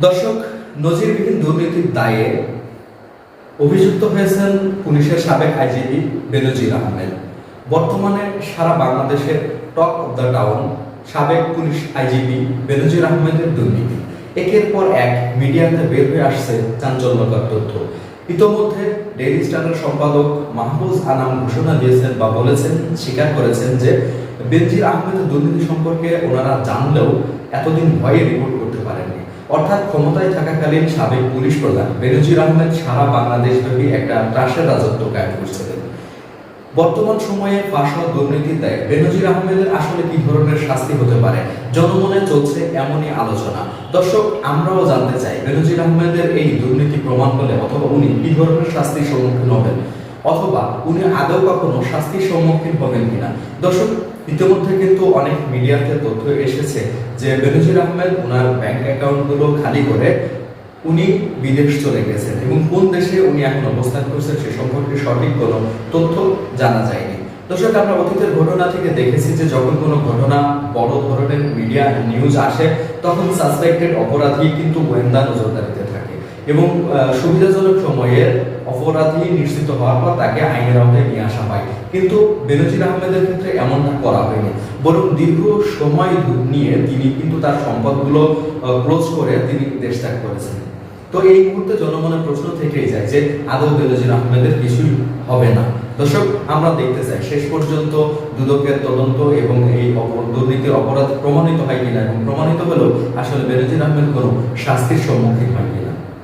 দর্শক, নজিরবিহীন দুর্নীতির দায়ে অভিযুক্ত হয়েছেন পুলিশের সাবেক আইজিপি বেনজির আহমেদ। বর্তমানে সারা বাংলাদেশের টক অব দ্য টাউন সাবেক পুলিশ আইজিপি বেনজির আহমেদের দুর্নীতি। একের পর এক মিডিয়াতে বের হয়ে আসছে চাঞ্চল্যকর তথ্য। ইতোমধ্যে ডেইলি স্টারের সম্পাদক মাহফুজ আনাম ঘোষণা দিয়েছেন বা বলেছেন, স্বীকার করেছেন যে বেনজির আহমেদের দুর্নীতি সম্পর্কে ওনারা জানলেও এতদিন ভয়ে রিপোর্ট করতে পারেননি। অর্থাৎ ক্ষমতায় থাকাকালীন সাবেক পুলিশ প্রধান বেনজির আহমেদ সারা বাংলাদেশব্যাপী একটা ত্রাসের রাজত্ব কায়েম করছিলেন। বর্তমান সময়ে ফাঁস হওয়া দুর্নীতির দায়ে বেনজির আহমেদের আসলে কি ধরনের শাস্তি হতে পারে, জনমনে চলছে এমনই আলোচনা। দর্শক, আমরাও জানতে চাই বেনজির আহমেদের এই দুর্নীতি প্রমাণ হলে অথবা উনি কি ধরনের শাস্তির সম্মুখীন হবেন, অথবা উনি আদৌ কখনো শাস্তির সম্মুখীন হবেন কিনা। দর্শক, ইতিমধ্যে কিন্তু অনেক মিডিয়াতে তথ্য এসেছে যে বেনজির আহমেদ ওনার ব্যাংক অ্যাকাউন্টগুলো খালি করে উনি বিদেশ চলে গেছেন এবং কোন দেশে উনি এখন অবস্থান করছেন সে সম্পর্কে সঠিক কোনো তথ্য জানা যায়নি। দর্শক, আমরা অতীতের ঘটনা থেকে দেখেছি যে যখন কোনো ঘটনা বড় ধরনের মিডিয়া নিউজ আসে তখন সাসপেক্টেড অপরাধী কিন্তু গোয়েন্দা নজরদারিতে থাকে এবং সুবিধাজনক সময়ে অপরাধী নিশ্চিত হওয়ার পর তাকে আইনের আওতায় নিয়ে আসা হয়। কিন্তু বেনজির আহমেদের ক্ষেত্রে এমনটা করা হয়নি, বরং দীর্ঘ সময় নিয়ে তিনি কিন্তু তার সম্পদগুলো ক্লোজ করে তিনি দেশ ত্যাগ করেছেন। তো এই মুহূর্তে জনমনে প্রশ্ন থেকেই যায় যে আদৌ বেনজির আহমেদের কিছুই হবে না। দর্শক, আমরা দেখতে চাই শেষ পর্যন্ত দুদকের তদন্ত এবং এই দুর্নীতির অপরাধ প্রমাণিত হয় কিনা, এবং প্রমাণিত হলেও আসলে বেনজির আহমেদ কোনো শাস্তির সম্মুখীন হয়নি।